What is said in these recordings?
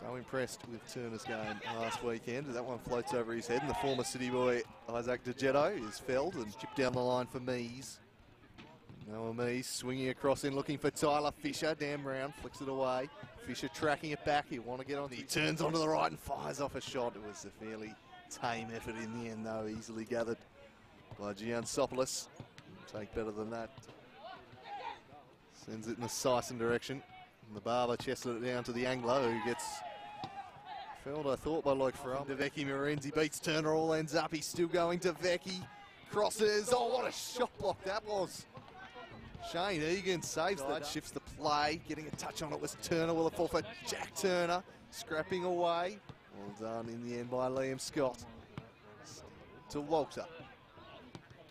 So impressed with Turner's game last weekend. That one floats over his head, and the former City boy Isaac DeGetto is felled and chipped down the line for Mees. Noah Mees swinging across in, looking for Tyler Fisher. Dan Brown flicks it away. Fisher tracking it back. He'll want to get on. He turns onto the right and fires off a shot. It was a fairly tame effort in the end, though, easily gathered by Giansopoulos. Take better than that. Sends it in the Sison direction. And the Barber chested it down to the Anglo, who gets felled, I thought, by Luke Farrell. DeVecchi Marines, he beats Turner, all ends up. He's still going to Vecchi. Crosses. Oh, what a shot block that was. Shane Egan saves that, shifts the play. Getting a touch on it was Turner. Will it fall for Jack Turner? Scrapping away. Well done in the end by Liam Scott. To Walter.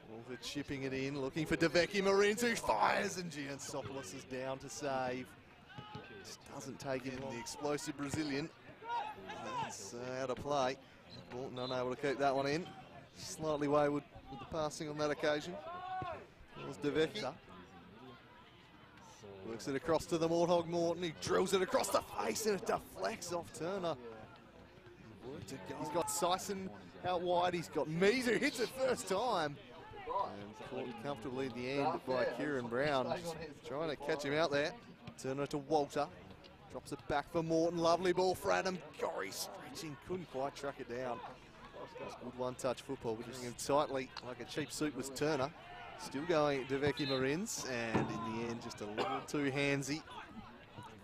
Walter chipping it in, looking for DeVecchi Marines, who fires, and Giansopoulos is down to save. Just doesn't take it in. The explosive Brazilian. That's out of play. Morton unable to keep that one in. Slightly wayward with the passing on that occasion. That was DeVecchi. Works it across to the Morthog Morton. He drills it across the face and it deflects off Turner. He's got Sison out wide. He's got Mees, who hits it first time. And caught comfortably at the end by Kieran Brown. Just trying to catch him out there. Turner to Walter. Drops it back for Morton. Lovely ball for Adam Gorry. Stretching. Couldn't quite track it down. It good one-touch football. But just him tightly like a cheap suit was Turner. Still going to DeVecchi Marines. And in the end, just a little too handsy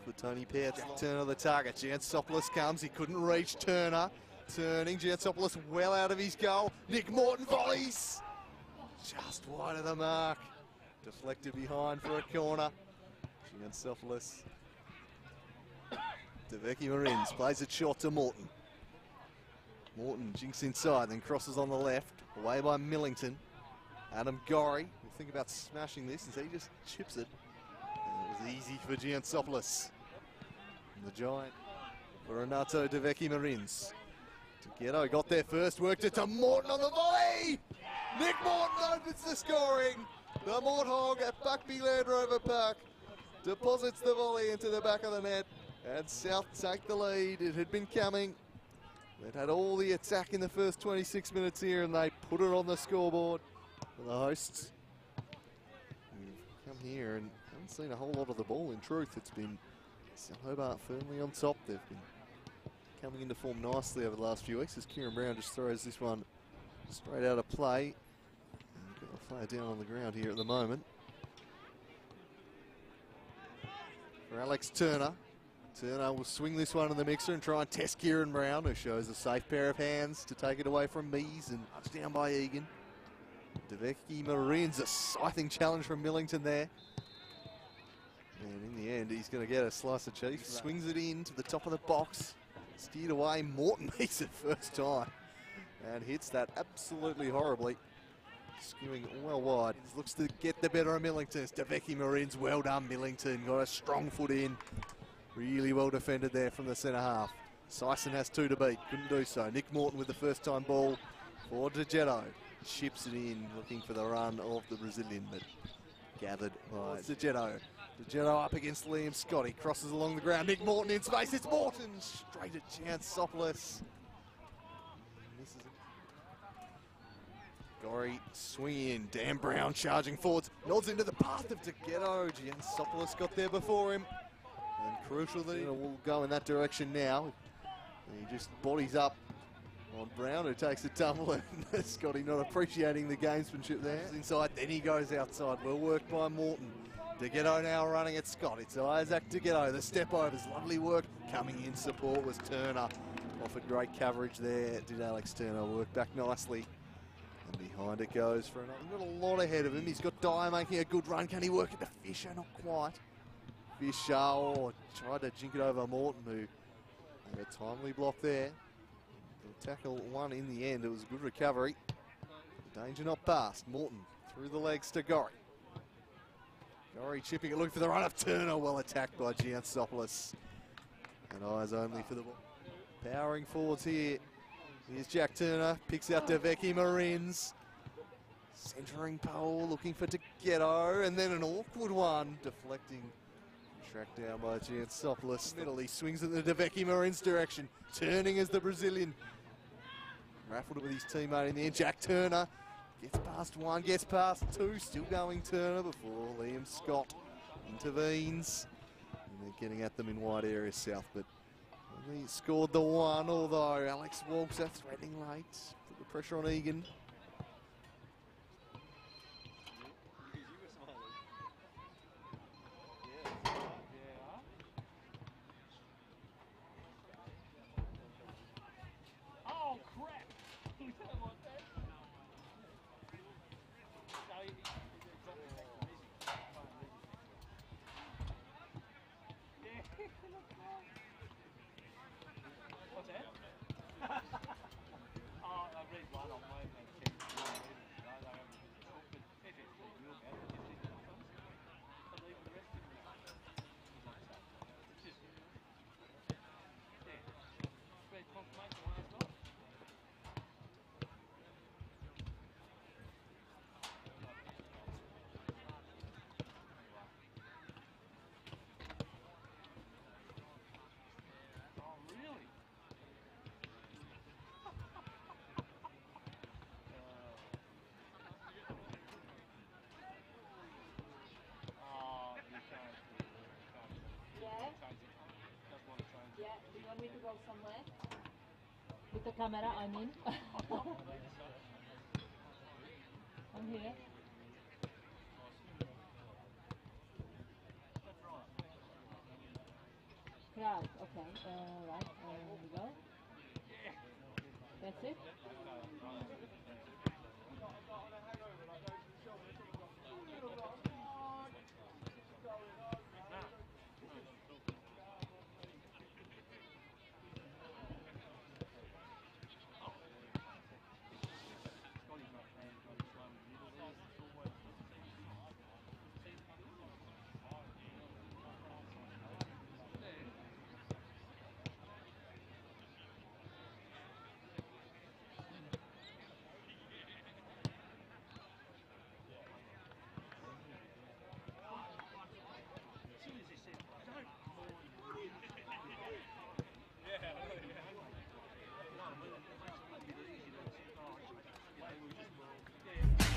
for Tony Petts. Turner the target. Giansopoulos comes. He couldn't reach Turner. Turning. Giansopoulos well out of his goal. Nick Morton volleys. Just wide of the mark. Deflected behind for a corner. Giansopoulos. DeVecchi Marines plays it short to Morton. Morton jinks inside, then crosses on the left. Away by Millington. Adam Gorry will think about smashing this, and he just chips it. And it was easy for Giansopoulos. And the Giant for Renato DeVecchi Marines. DeGetto got there first, worked it to Morton on the volley! Nick Morton opens the scoring. The Morthog at Buckby Land Rover Park deposits the volley into the back of the net, and South take the lead. It had been coming. They'd had all the attack in the first 26 minutes here, and they put it on the scoreboard for the hosts. We've come here and haven't seen a whole lot of the ball. In truth, it's been South Hobart firmly on top. They've been coming into form nicely over the last few weeks as Kieran Brown just throws this one straight out of play. And got the player down on the ground here at the moment. For Alex Turner. Turner will swing this one in the mixer and try and test Kieran Brown, who shows a safe pair of hands to take it away from Mees, and touchdown by Egan. DeVecchi Marines, a scything challenge from Millington there. And in the end, he's going to get a slice of cheese. Swings it in to the top of the box. Steered away. Morton makes it first time. And hits that absolutely horribly. Skewing well wide. Looks to get the better of Millington. It's DeVecchi Marines, well done Millington. Got a strong foot in. Really well defended there from the centre half. Sison has two to beat. Couldn't do so. Nick Morton with the first time ball for DeGetto. Chips it in, looking for the run of the Brazilian, but gathered by DeGetto. DeGetto up against Liam Scott. He crosses along the ground. Nick Morton in space. It's Morton straight at Giansopoulos. Misses it. Gorry swinging in. Dan Brown charging forwards. Nods into the path of DeGetto. Giansopoulos got there before him. And crucial that he will go in that direction now. And he just bodies up on Brown, who takes a tumble, and Scotty not appreciating the gamesmanship there. Inside, then he goes outside. Well worked by Morton. DeGetto now running at Scott. It's Isaac DeGetto. The step overs, lovely work. Coming in support was Turner. Offered great coverage there. Did Alex Turner work back nicely. And behind it goes for another. He's got a lot ahead of him. He's got Dyer making a good run. Can he work it to Fisher? Not quite. Fisher tried to jink it over Morton, who had a timely block there. Tackle one in the end. It was a good recovery. Danger not past. Morton through the legs to Gorry. Gorry chipping it, looking for the run of Turner. Well attacked by Giansopoulos. And eyes only for the ball. Powering forwards here. Here's Jack Turner. Picks out DeVecchi Marines. Centering pole, looking for DeGetto. And then an awkward one. Deflecting Tracked down by Giansopoulos. Middle, he swings in the Devecchi Marins direction. Turning as the Brazilian. Raffled it with his teammate in the end. Jack Turner gets past one, gets past two. Still going Turner before Liam Scott intervenes. And they're getting at them in wide area south, but he scored the one, although Alex Walker threatening late. Put the pressure on Egan. Me to go somewhere with the camera, I mean. I'm here. Crowd, okay. Right, here we go. That's it.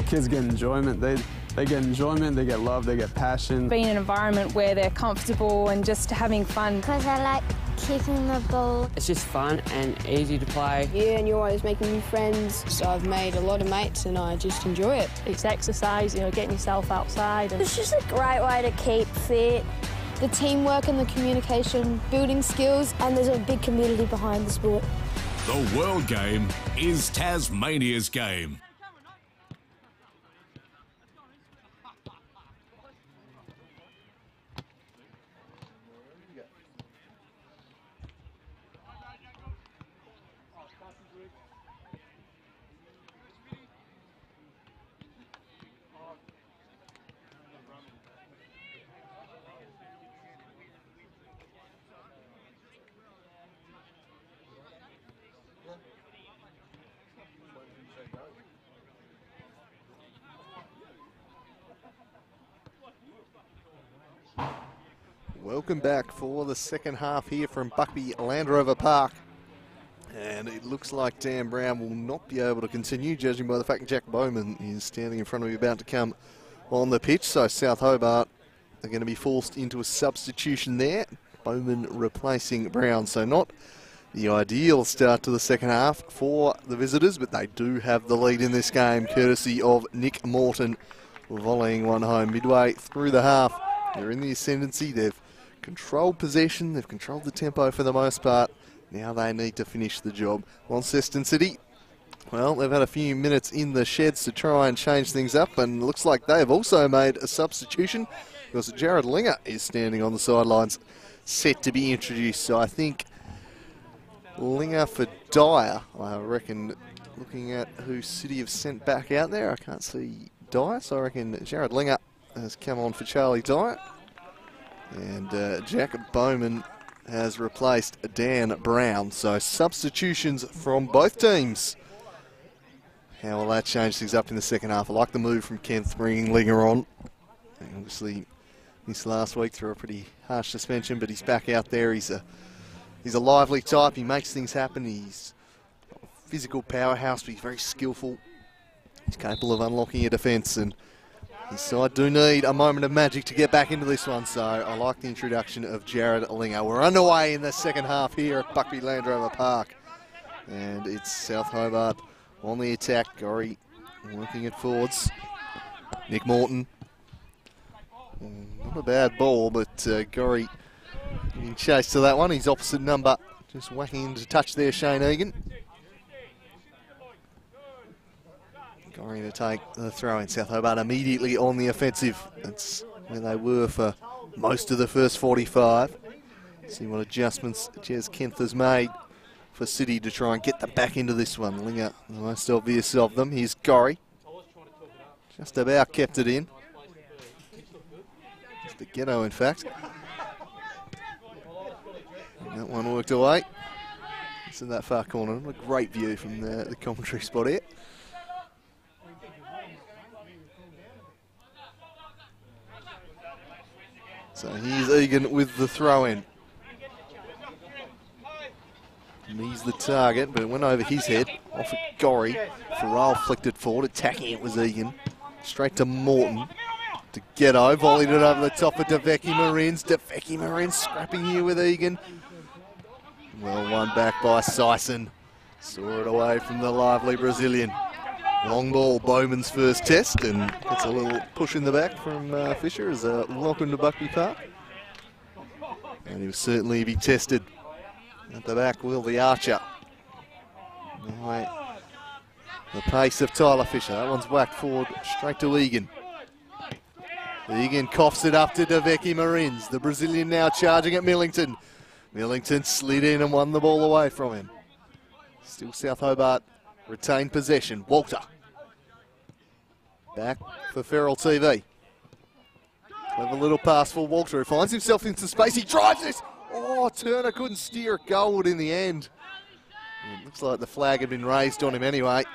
Kids get enjoyment. They get enjoyment, they get love, they get passion. Being in an environment where they're comfortable and just having fun. Because I like kicking the ball. It's just fun and easy to play. Yeah, and you're always making new friends. So I've made a lot of mates and I just enjoy it. It's exercise, you know, getting yourself outside. It's just a great way to keep fit. The teamwork and the communication, building skills, and there's a big community behind the sport. The World Game is Tasmania's game. Welcome back for the second half here from Buckby Land Rover Park. And it looks like Dan Brown will not be able to continue, judging by the fact Jack Bowman is standing in front of me about to come on the pitch. So South Hobart are going to be forced into a substitution there. Bowman replacing Brown. So not the ideal start to the second half for the visitors, but they do have the lead in this game, courtesy of Nick Morton volleying one home midway through the half. They're in the ascendancy. They've controlled possession. They've controlled the tempo for the most part. Now they need to finish the job. Launceston City, well, they've had a few minutes in the sheds to try and change things up, and looks like they've also made a substitution because Jared Linger is standing on the sidelines, set to be introduced. So I think Linger for Dyer, I reckon, looking at who City have sent back out there, I can't see Dyer, so I reckon Jared Linger has come on for Charlie Dyer. And Jack Bowman has replaced Dan Brown. So substitutions from both teams. How will that change things up in the second half? I like the move from Kent bringing Linger on. And obviously This last week through a pretty harsh suspension, but he's back out there. He's a lively type. He makes things happen. He's a physical powerhouse, but he's very skillful. He's capable of unlocking a defence, and his side do need a moment of magic to get back into this one. So I like the introduction of Jared Alinger. We're underway in the second half here at Buckby Land Rover Park, and it's South Hobart on the attack. Gorry working it forwards. Nick Morton. Not a bad ball, but Gorry giving chase to that one. He's opposite number, just whacking into touch there, Shane Egan. Gorry to take the throw in. South Hobart immediately on the offensive. That's where they were for most of the first 45. See what adjustments Jez Kempf has made for City to try and get them back into this one. Linger, the most obvious of them. Here's Gorry. Just about kept it in. The ghetto, in fact. And that one worked away. It's in that far corner. A great view from the commentary spot here. So here's Egan with the throw in. And he's the target, but it went over his head. Off at Gorry. Farrell flicked it forward. Attacking it was Egan. Straight to Morton. To Ghetto, volleyed it over the top of Deveki Marins. Deveki Marins scrapping here with Egan. Well won back by Sison. Saw it away from the lively Brazilian. Long ball, Bowman's first test, and gets a little push in the back from Fisher as a welcome to Buckby Park. And he will certainly be tested. At the back, Will the Archer. Right. The pace of Tyler Fisher. That one's whacked forward straight to Egan. Egan coughs it up to Deveki Marins. The Brazilian now charging at Millington. Millington slid in and won the ball away from him. Still South Hobart retained possession. Walter. Back for Feral TV. Clever little pass for Walter, who finds himself into space. He drives this. Oh, Turner couldn't steer it goalward in the end. It looks like the flag had been raised on him anyway.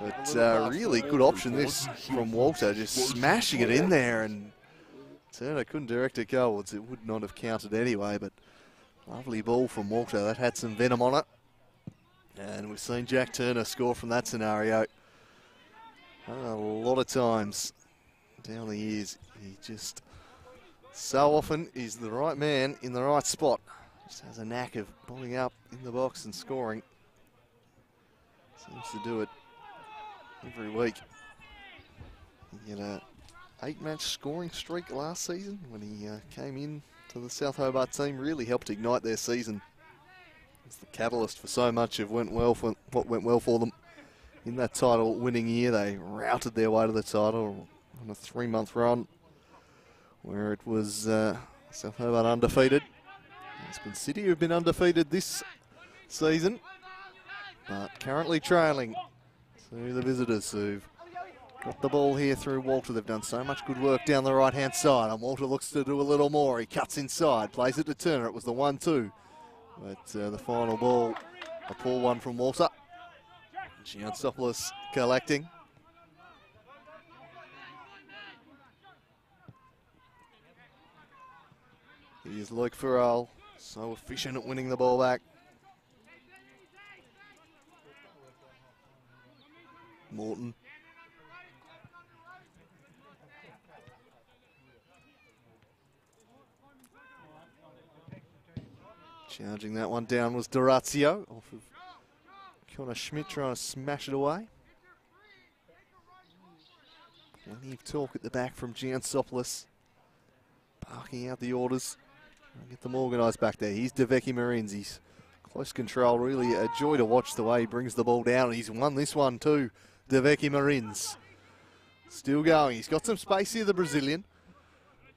But really good option this from Walter, just smashing it in there, and Turner couldn't direct it goalwards. It would not have counted anyway, but lovely ball from Walter. That had some venom on it. And we've seen Jack Turner score from that scenario a lot of times down the years. He just so often is the right man in the right spot. Just has a knack of pulling up in the box and scoring. Seems to do it every week. He had a 8-match scoring streak last season when he came in to the South Hobart team. Really helped ignite their season. It's the catalyst for so much of what went well for them in that title-winning year. They routed their way to the title on a 3-month run where it was South Hobart undefeated. Aspen City have been undefeated this season, but currently trailing to the visitors who've got the ball here through Walter. They've done so much good work down the right-hand side, and Walter looks to do a little more. He cuts inside, plays it to Turner. It was the 1-2, but the final ball, a poor one from Walter. Giansopoulos collecting. Here's Luke Farrell, so efficient at winning the ball back. Morton. Charging that one down was Dorazio off of Connor Schmidt, trying to smash it away. Plenty of talk at the back from Giansopoulos. Barking out the orders. Get them organised back there. Here's Deveki Marins. He's close control, really a joy to watch the way he brings the ball down. And he's won this one too, Deveki Marins. Still going. He's got some space here, the Brazilian.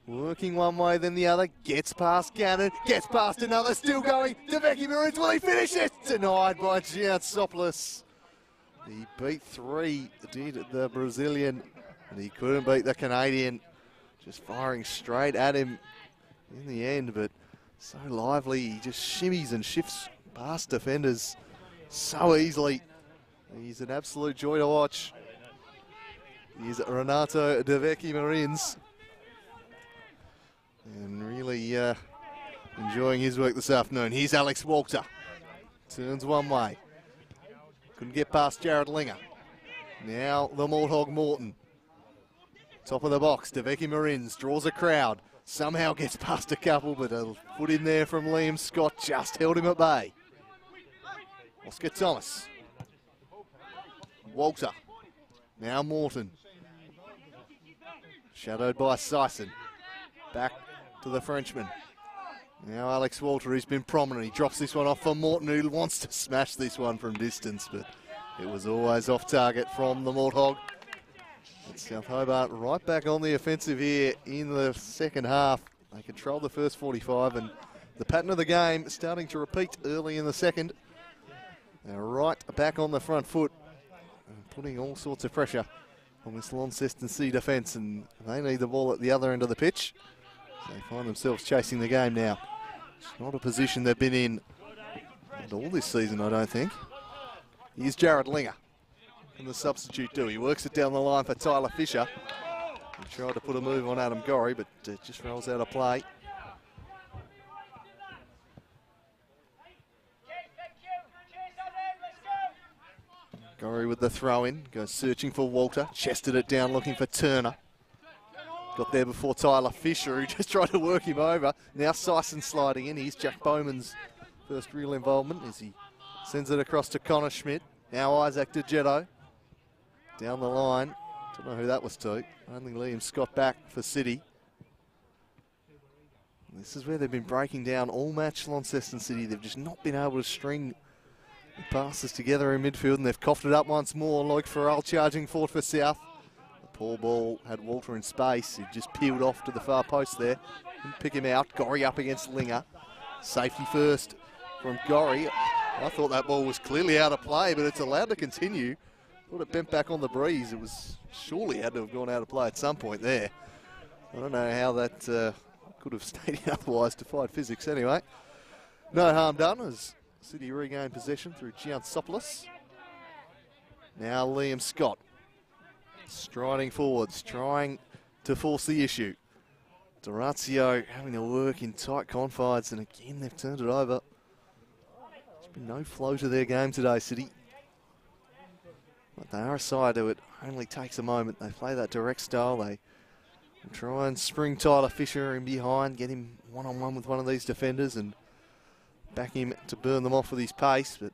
Working one way, then the other. Gets past Gannon. Gets past another. Still going. Deveki Marins. Will he finish it? Denied by Giansopoulos. He beat 3, did the Brazilian. And he couldn't beat the Canadian. Just firing straight at him in the end, but so lively. He just shimmies and shifts past defenders so easily. He's an absolute joy to watch. He's Renato Deveki Marins. He enjoying his work this afternoon. Here's Alex Walter. Turns one way. Couldn't get past Jared Linger. Now the Morthog Morton. Top of the box, Deveki Marins draws a crowd. Somehow gets past a couple, but a foot in there from Liam Scott just held him at bay. Oscar Thomas. Walter. Now Morton. Shadowed by Sison. Back to the Frenchman. Now Alex Walter, who's been prominent. He drops this one off for Morton, who wants to smash this one from distance, but it was always off target from the Morthog. And South Hobart right back on the offensive here in the second half. They controlled the first 45, and the pattern of the game starting to repeat early in the second. They're right back on the front foot, and putting all sorts of pressure on this Launceston C defence, and they need the ball at the other end of the pitch. So they find themselves chasing the game now. It's not a position they've been in at all this season, I don't think. Here's Jared Linger. Can the substitute do? He works it down the line for Tyler Fisher. He tried to put a move on Adam Gorry, but just rolls out of play. Gorry with the throw in, goes searching for Walter, chested it down looking for Turner. Got there before Tyler Fisher, who just tried to work him over. Now Sison sliding in. Here's Jack Bowman's first real involvement as he sends it across to Connor Schmidt. Now Isaac DeGetto down the line. Don't know who that was to. Only Liam Scott back for City. This is where they've been breaking down all match Launceston City. They've just not been able to string the passes together in midfield, and they've coughed it up once more. Luke Farrell charging forward for South. The poor ball had Walter in space. He just peeled off to the far post there. Couldn't pick him out. Gorry up against Linger. Safety first from Gorry. I thought that ball was clearly out of play, but it's allowed to continue. Thought it bent back on the breeze. It was surely had to have gone out of play at some point there. I don't know how that could have stayed in otherwise, defied physics anyway. No harm done as City regained possession through Giantsopoulos. Now Liam Scott striding forwards, trying to force the issue. Dorazio having to work in tight confines, and again they've turned it over. There's been no flow to their game today, City. But they are a side who it only takes a moment. They play that direct style. They try and spring Tyler Fisher in behind, get him one-on-one with one of these defenders and back him to burn them off with his pace. But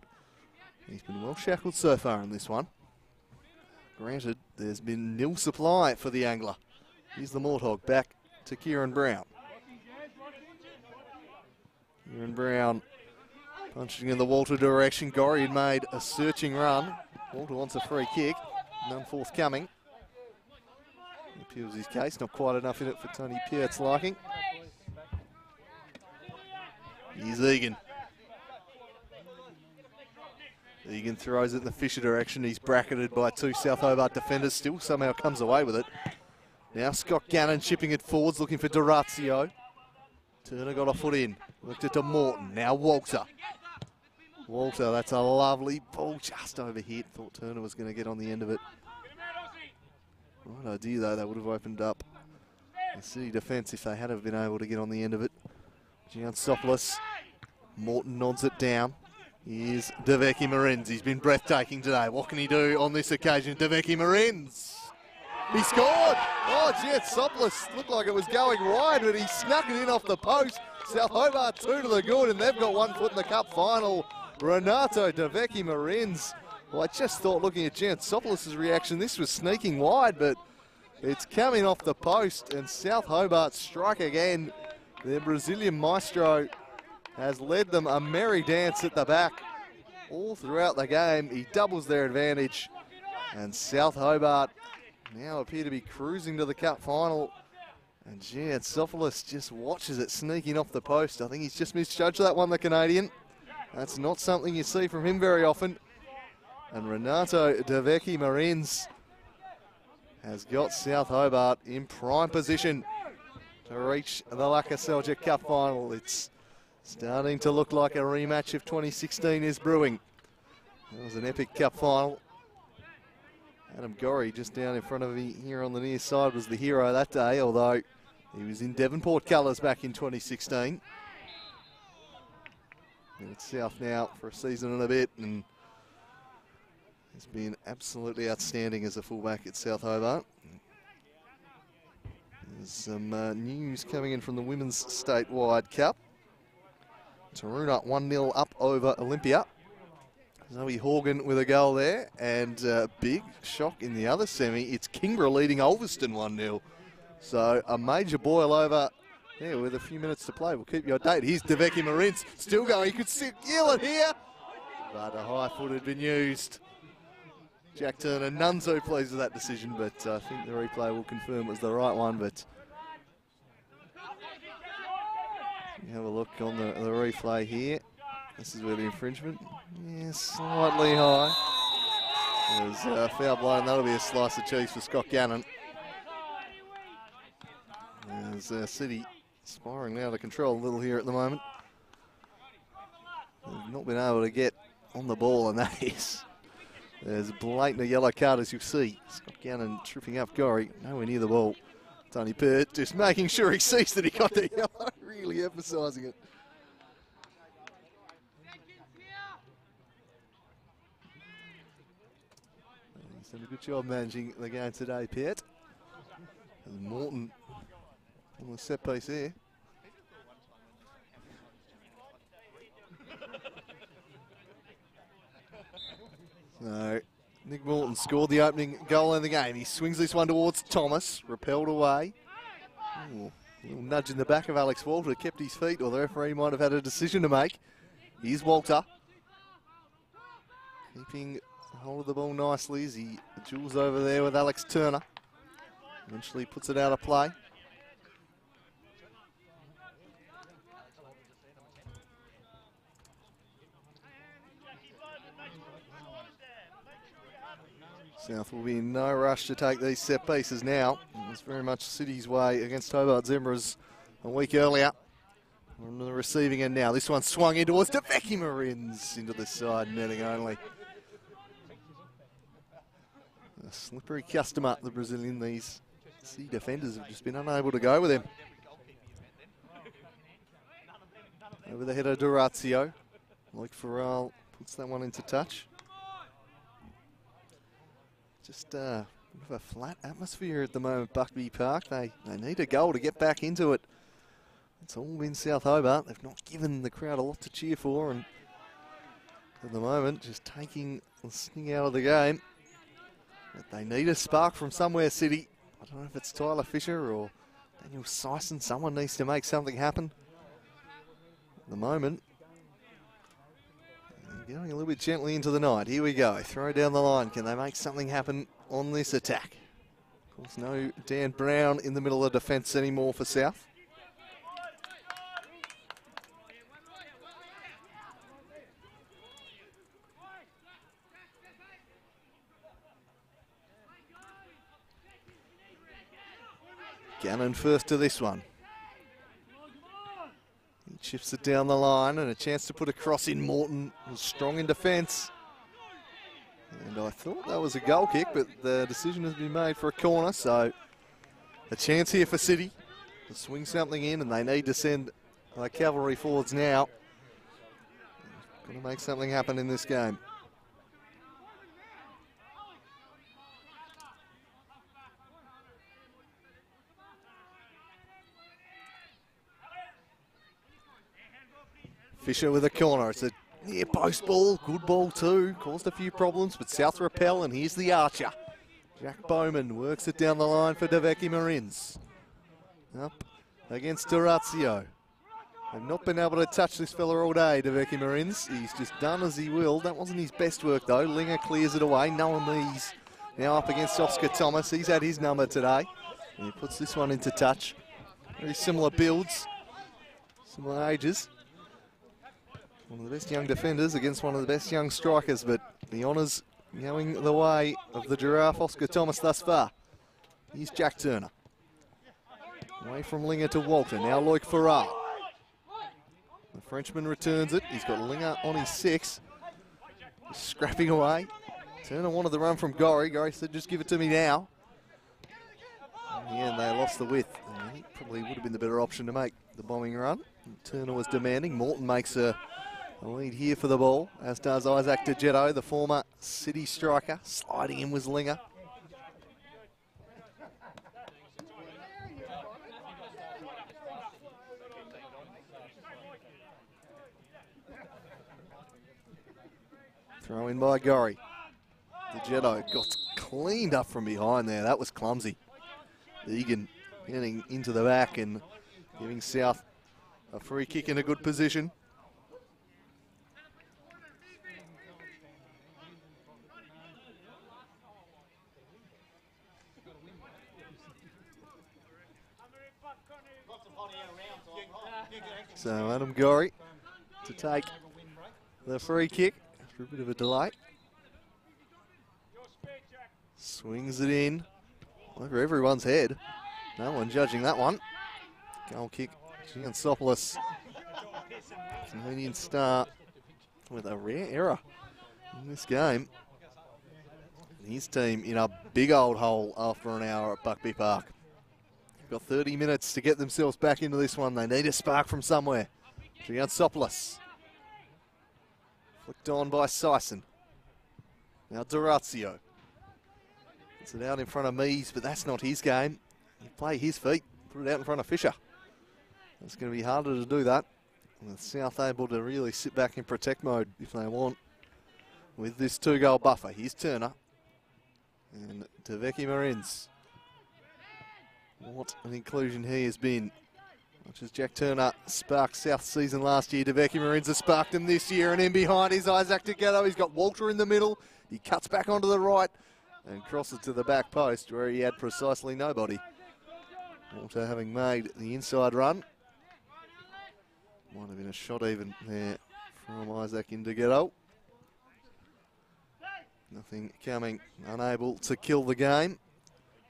he's been well shackled so far in this one. Granted, there's been nil supply for the angler. Here's the Morthog back to Kieran Brown. Kieran Brown punching in the Walter direction. Gorry had made a searching run. Walter wants a free kick, none forthcoming. He appeals his case, not quite enough in it for Tony Pierre's liking. Here's Egan. Egan throws it in the Fisher direction. He's bracketed by two South Hobart defenders, still somehow comes away with it. Now Scott Gannon chipping it forwards, looking for Dorazio. Turner got a foot in, worked it to Morton. Now Walter. Walter, that's a lovely ball, just overhit. Thought Turner was going to get on the end of it. Right idea though, that would have opened up the City defence if they had have been able to get on the end of it. Giantsopoulos, Morton nods it down. Here's Deveki Marins. He's been breathtaking today. What can he do on this occasion? Deveki Marins. He scored! Oh, Giantsopoulos looked like it was going wide, but he snuck it in off the post. South Hobart 2 to the good, and they've got 1 foot in the cup final. Renato Deveki Marins. Well, I just thought, looking at Giantsopoulos' reaction, this was sneaking wide, but it's coming off the post, and South Hobart strike again. Their Brazilian maestro has led them a merry dance at the back all throughout the game. He doubles their advantage, and South Hobart now appear to be cruising to the cup final. And Giantsopoulos just watches it sneaking off the post. I think he's just misjudged that one, the Canadian. That's not something you see from him very often. And Renato Deveki Marins has got South Hobart in prime position to reach the Lakoseljac Cup final. It's starting to look like a rematch of 2016 is brewing. That was an epic cup final. Adam Gorry just down in front of me here on the near side was the hero that day, although He was in Devonport colours back in 2016. And it's South now for a season and a bit, and he's been absolutely outstanding as a fullback at South Hobart. There's some news coming in from the Women's Statewide Cup. Taroona 1-0 up over Olympia. Zoe Horgan with a goal there, and big shock in the other semi. It's Kingborough leading Ulverston 1-0. So a major boil over there with a few minutes to play. We'll keep you updated. Here's Deveki Marins still going. He could sit yell it here, but a high foot had been used. Jack Turner, none so pleased with that decision, but I think the replay will confirm it was the right one. But you have a look on the replay here. This is where the infringement, slightly high. There's a foul blow, and that'll be a slice of cheese for Scott Gannon. There's City spiraling out of control a little here at the moment. They've not been able to get on the ball, and that is. There's blatant a yellow card, as you see. Scott Gannon tripping up Gorry, nowhere near the ball. Tony Pert just making sure he sees that he got the yellow, really emphasising it. He's done a good job managing the game today, Pert. And Morton on the set piece there. So, Nick Morton scored the opening goal in the game. He swings this one towards Thomas, repelled away. Ooh, a little nudge in the back of Alex Walter, kept his feet, or the referee might have had a decision to make. Here's Walter. Keeping hold of the ball nicely as he duels over there with Alex Turner. Eventually puts it out of play. South will be in no rush to take these set pieces now. It's very much City's way against Hobart Zebras a week earlier. We're on the receiving end now. This one swung in towards Deveki Marins into the side, netting only. A slippery customer, the Brazilian. These City defenders have just been unable to go with him. Over the head of Durazio. Luke Farrell puts that one into touch. Just a bit of a flat atmosphere at the moment, Buckby Park. They need a goal to get back into it. It's all been South Hobart. They've not given the crowd a lot to cheer for, and at the moment, just taking the sting out of the game. But they need a spark from somewhere, City. I don't know if it's Tyler Fisher or Daniel Sison. Someone needs to make something happen. At the moment, going a little bit gently into the night. Here we go. Throw down the line. Can they make something happen on this attack? Of course, no Dan Brown in the middle of defence anymore for South. Gannon first to this one. He chips it down the line, and a chance to put a cross in. Morton was strong in defence. And I thought that was a goal kick, but the decision has been made for a corner, so a chance here for City to swing something in, and they need to send cavalry forwards now. Got to make something happen in this game. Fisher with a corner. It's a near post ball. Good ball too. Caused a few problems, but South repel, and here's the archer. Jack Bowman works it down the line for Deveki Marins. Up against Durazio. They've not been able to touch this fella all day, Deveki Marins. He's just done as he will. That wasn't his best work though. Linger clears it away. Noah Mees now up against Oscar Thomas. He's had his number today. And he puts this one into touch. Very similar builds, similar ages. One of the best young defenders against one of the best young strikers, but the honours going the way of the Giraffe, Oscar Thomas, thus far. Here's Jack Turner. Away from Linger to Walter. Now Loic Farrar. The Frenchman returns it. He's got Linger on his 6. He's scrapping away. Turner wanted the run from Gorry. Gorry said, just give it to me now. Yeah, and they lost the width. And he probably would have been the better option to make the bombing run. Turner was demanding. Morton makes a lead here for the ball, as does Isaac DeGetto, the former City striker. Sliding in was Linger. Throw in by Gorry. DeGetto got cleaned up from behind there. That was clumsy. Egan getting into the back and giving South a free kick in a good position. So Adam Gorry to take the free kick after a bit of a delay. Swings it in over everyone's head. No one judging that one. Goal kick, Giansopoulos. Canadian star with a rare error in this game. His team in a big old hole after an hour at Buckby Park. They've got 30 minutes to get themselves back into this one. They need a spark from somewhere. Giansopoulos. Flicked on by Sison. Now Durazio. It's it out in front of Mees, but that's not his game. You play his feet, put it out in front of Fisher. It's going to be harder to do that. With South able to really sit back in protect mode if they want. With this 2-goal buffer, here's Turner. And Deveki Marins. What an inclusion he has been. Much as Jack Turner sparked South season last year, Deveki Marins has sparked him this year, and in behind is Isaac DeGetto. He's got Walter in the middle. He cuts back onto the right and crosses to the back post where he had precisely nobody. Walter having made the inside run. Might have been a shot even there from Isaac in DeGetto. Nothing coming, unable to kill the game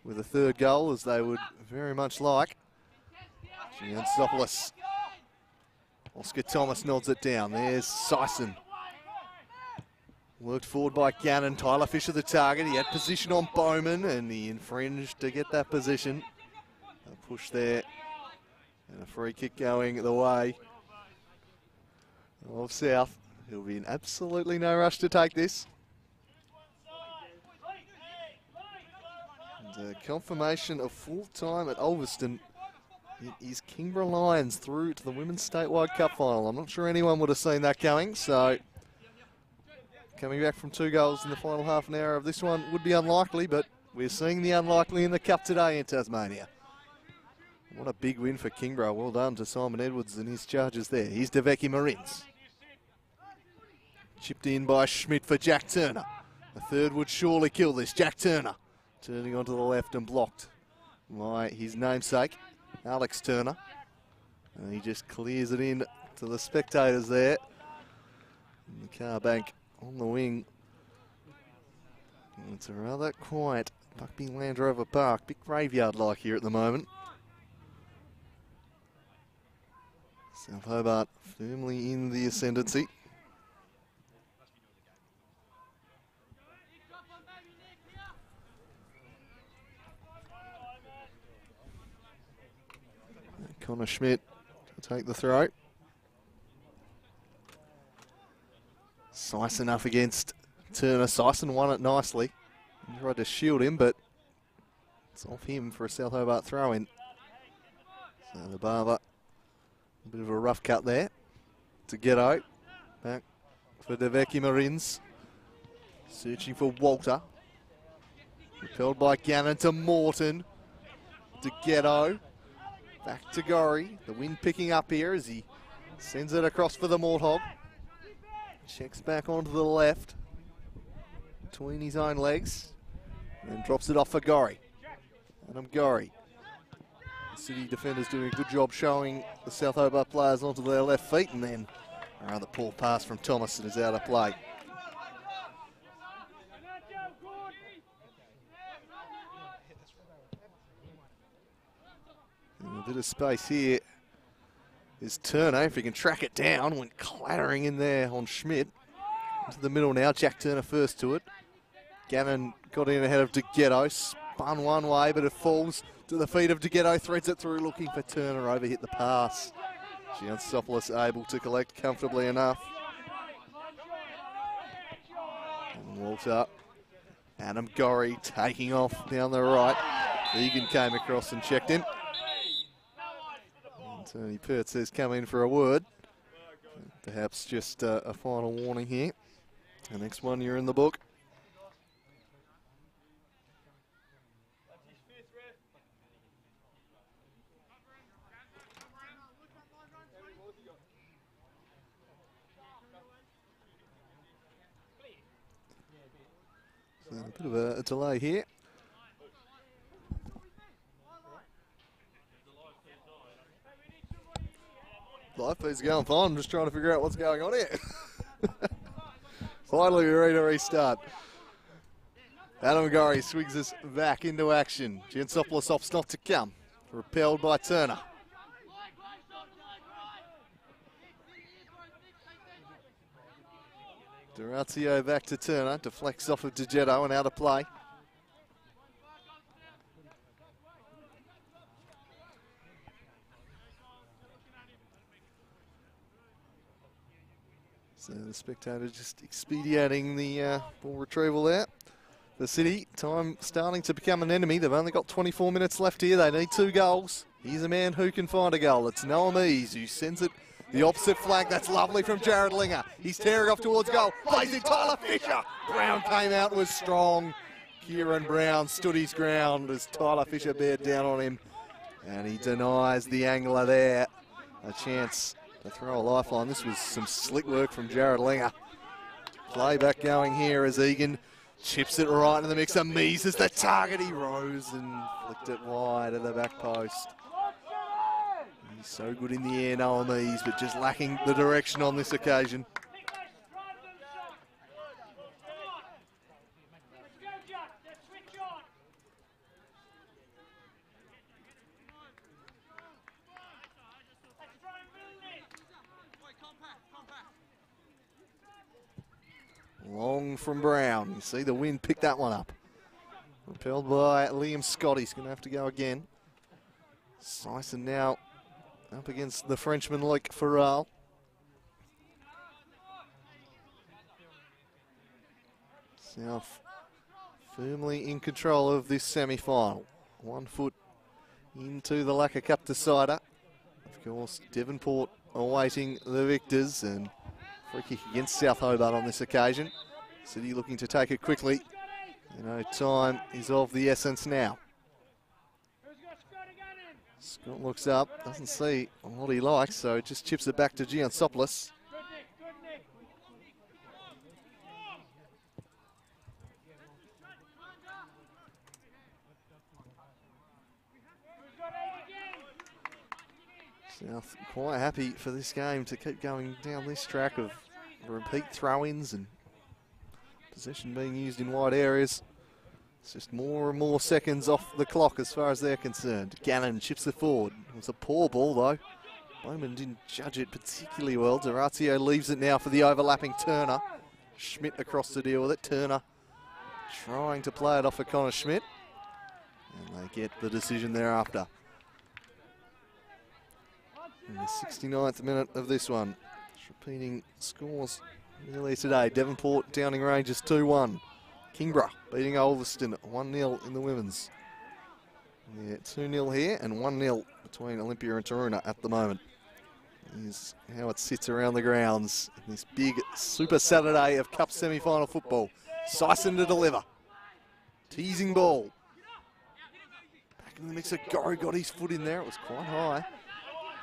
with a third goal as they would very much like. Giansopoulos. Oscar Thomas nods it down. There's Sison. Worked forward by Gannon. Tyler Fisher the target. He had position on Bowman and he infringed to get that position. A push there and a free kick going the way of South. He'll be in absolutely no rush to take this. And confirmation of full time at Ulverston. It is Kingborough Lions through to the Women's Statewide Cup Final. I'm not sure anyone would have seen that coming, so coming back from 2 goals in the final half an hour of this one would be unlikely, but we're seeing the unlikely in the Cup today in Tasmania. What a big win for Kingborough. Well done to Simon Edwards and his charges there. Here's Deveki Marins. Chipped in by Schmidt for Jack Turner. The third would surely kill this. Jack Turner turning onto the left and blocked by his namesake, Alex Turner. And he just clears it in to the spectators there. And the car bank on the wing. And it's a rather quiet Buckby Land Rover Park. Big graveyard-like here at the moment. South Hobart firmly in the ascendancy. Connor Schmidt to take the throw. Sison up against Turner. Sison won it nicely. He tried to shield him, but it's off him for a South Hobart throw-in. So the Barber, a bit of a rough cut there. DeGetto, back for Deveki Marins. Searching for Walter. Repelled by Gannon to Morton. DeGetto. Back to Gorry. The wind picking up here as he sends it across for the Morthog. Checks back onto the left. Between his own legs. And drops it off for Gorry. Adam Gorry. The City defenders doing a good job showing the South Hobart players onto their left feet. And then a rather poor pass from Thomas that is out of play. A bit of space here is Turner. If he can track it down, went clattering in there on Schmidt. Into the middle now. Jack Turner first to it. Gannon got in ahead of DeGetto. spun one way, but it falls to the feet of DeGhetto, threads it through, looking for Turner, overhit the pass. Giansopoulos able to collect comfortably enough. And Walter, Adam Gorry taking off down the right. Egan came across and checked in. And Tony Pert says come in for a word. Perhaps just a final warning here. The next one, you're in the book. So a bit of a delay here. Live feed's going fine. I'm just trying to figure out what's going on here. Finally, we're ready to restart. Adam Gorry swings us back into action. Giansopoulos opts not to come. Repelled by Turner. Durazio back to Turner. Deflects off of DeGhetto and out of play. So the spectator just expediting the ball retrieval there. The City, time starting to become an enemy. They've only got 24 minutes left here. They need 2 goals. Here's a man who can find a goal. It's Noah Mees who sends it the opposite flank. That's lovely from Jared Linger. He's tearing off towards goal. Plays in Tyler Fisher. Brown came out, was strong. Kieran Brown stood his ground as Tyler Fisher bared down on him. And he denies the angler there a chance to throw a lifeline. This was some slick work from Jared Linger. Playback going here as Egan chips it right in the mix. And Mees is the target. He rose and flicked it wide of the back post. He's so good in the air, Noah Mees, but just lacking the direction on this occasion. Long from Brown. You see the wind pick that one up. Repelled by Liam Scott. He's going to have to go again. Sison now up against the Frenchman Luc Farrell. South firmly in control of this semi-final. 1 foot into the Lacquer Cup decider. Of course, Devonport awaiting the victors, and free kick against South Hobart on this occasion. City looking to take it quickly. You know, time is of the essence now. Scott looks up, doesn't see what he likes, so just chips it back to Giansopoulos. South quite happy for this game to keep going down this track of repeat throw-ins and possession being used in wide areas. It's just more and more seconds off the clock as far as they're concerned. Gannon chips it forward. It was a poor ball though. Bowman didn't judge it particularly well. Durazio leaves it now for the overlapping Turner. Schmidt across to deal with it. Turner trying to play it off of Connor Schmidt. And they get the decision thereafter. In the 69th minute of this one. Just repeating scores earlier today. Devonport Downing Rangers 2-1. Kingborough beating Ulverston 1-0 in the women's. Yeah, 2-0 here and 1-0 between Olympia and Taroona at the moment. Here's how it sits around the grounds in this big Super Saturday of Cup semi-final football. Sison to deliver. Teasing ball. Back in the mix, Gorry got his foot in there. It was quite high.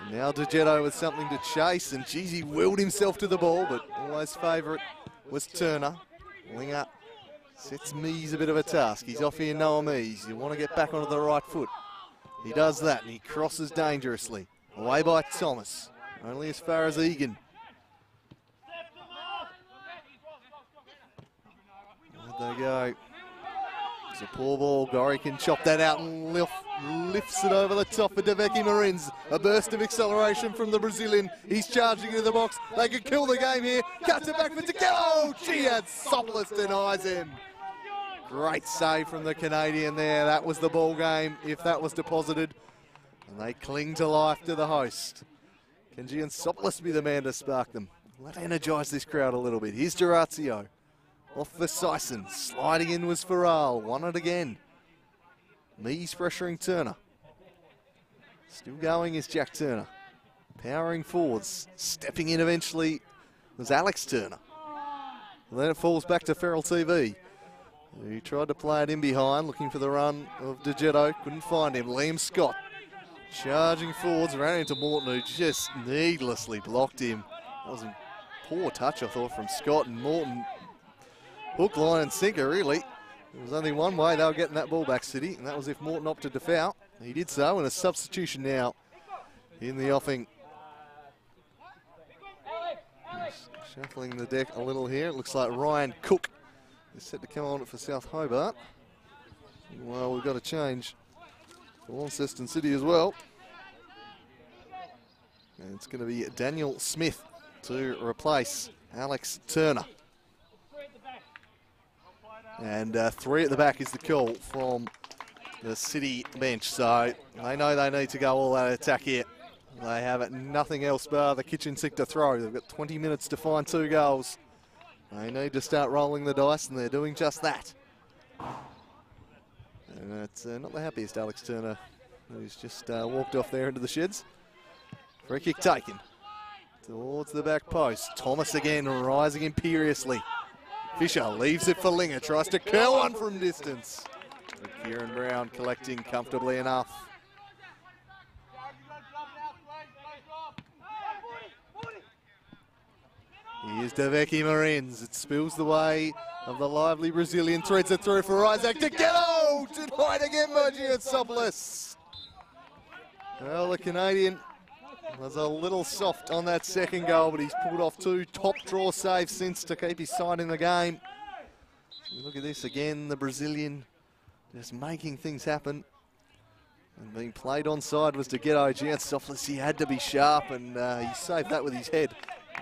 And now DeGhetto with something to chase, and geez, he willed himself to the ball, but always favourite was Turner. Linger sets Mees a bit of a task. He's off here, Noah Mees. You want to get back onto the right foot. He does that, and he crosses dangerously. Away by Thomas. Only as far as Egan. There they go. It's a poor ball. Gorry can chop that out and lifts it over the top of Deveki Marins. A burst of acceleration from the Brazilian. He's charging into the box. They could kill the game here. Cuts it back for DeGhetto. Giansopoulos denies him. Great save from the Canadian there. That was the ball game if that was deposited. And they cling to life to the host. Can Giansopoulos be the man to spark them? Let energise this crowd a little bit. Here's Durazio. Off for Sison. Sliding in was Farrell. Won it again. Mees pressuring Turner. Still going is Jack Turner. Powering forwards. Stepping in eventually was Alex Turner. And then it falls back to Feral TV. He tried to play it in behind, looking for the run of DeGetto. Couldn't find him. Liam Scott charging forwards, ran into Morton, who just needlessly blocked him. That was a poor touch, I thought, from Scott, and Morton. Hook, line and sinker, really. There was only one way they were getting that ball back, City, and that was if Morton opted to foul. He did so, and a substitution now in the offing. Shuffling the deck a little here. It looks like Ryan Cook is set to come on for South Hobart. Well, we've got to change for Launceston City as well. And it's going to be Daniel Smith to replace Alex Turner. And 3 at the back is the call from the City bench. So they know they need to go all out attack here. They have nothing else but the kitchen sink to throw. They've got 20 minutes to find 2 goals. They need to start rolling the dice, and they're doing just that. And it's not the happiest Alex Turner, who's just walked off there into the sheds. Free kick taken towards the back post. Thomas again rising imperiously. Fisher leaves it for Linger, tries to curl one from distance. But Kieran Brown collecting comfortably enough. Here's Deveki Marins. It spills the way of the lively Brazilian. Threads it through for Isaac to get out. Denied again by Giansopoulos. Well, the Canadian was a little soft on that second goal, but he's pulled off 2 top draw saves since to keep his side in the game. Look at this again, the Brazilian just making things happen. And being played onside was DeGetto. Giansopoulos, he had to be sharp, and he saved that with his head.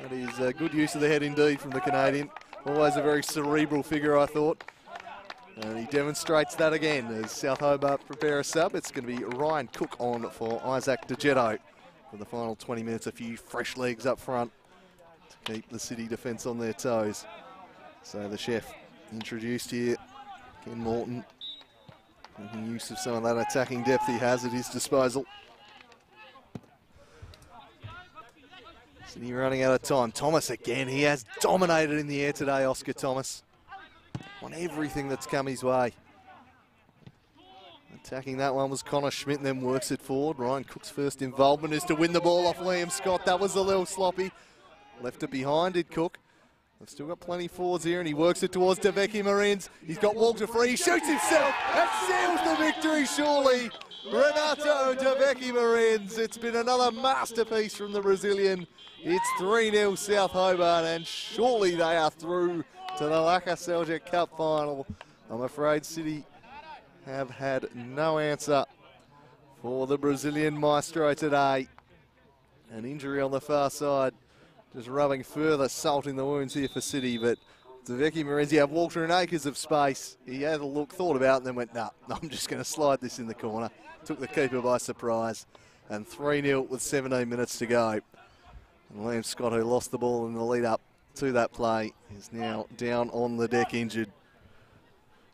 That is a good use of the head indeed from the Canadian. Always a very cerebral figure, I thought. And he demonstrates that again as South Hobart prepare a sub. It's going to be Ryan Cook on for Isaac DeGetto for the final 20 minutes. A few fresh legs up front to keep the City defence on their toes. So the chef introduced here, Ken Morton, making use of some of that attacking depth he has at his disposal. City running out of time. Thomas again. He has dominated in the air today, Oscar Thomas. On everything that's come his way. Attacking that one was Connor Schmidt, and then works it forward. Ryan Cook's first involvement is to win the ball off Liam Scott. That was a little sloppy. Left it behind, did Cook. They've still got plenty forwards here, and he works it towards Deveki Marins. He's got Walter free. He shoots himself. That seals the victory, surely. Renato Deveki Marins. It's been another masterpiece from the Brazilian. It's 3-0 South Hobart, and surely they are through to the Lakoseljac Cup final. I'm afraid City have had no answer for the Brazilian maestro today. An injury on the far side, just rubbing further salt in the wounds here for City. But Deveki Marins, you have Walter and acres of space. He had a look, thought about it, and then went, nah, I'm just going to slide this in the corner. Took the keeper by surprise. And 3-0 with 17 minutes to go. And Liam Scott, who lost the ball in the lead up to that play, is now down on the deck injured.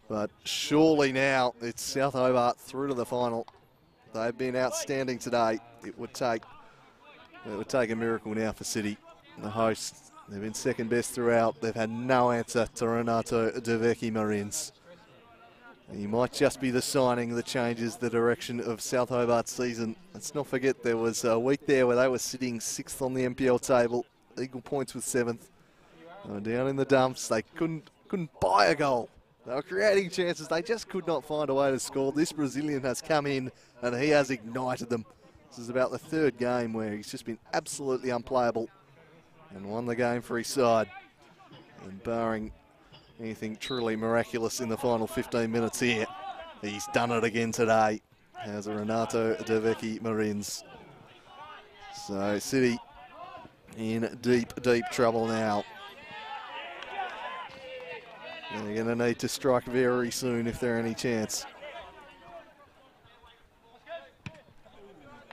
But surely now it's South Hobart through to the final. They've been outstanding today. It would take a miracle now for City. The hosts, they've been second best throughout. They've had no answer to Renato Deveki Marins. And he might just be the signing that changes the direction of South Hobart's season. Let's not forget there was a week there where they were sitting 6th on the NPL table, equal points with 7th. They were down in the dumps. They couldn't buy a goal. They were creating chances. They just could not find a way to score. This Brazilian has come in and he has ignited them. This is about the 3rd game where he's just been absolutely unplayable and won the game for his side. And barring anything truly miraculous in the final 15 minutes here, he's done it again today as Renato Deveki Marins. So City in deep, deep trouble now. They're going to need to strike very soon if they're any chance.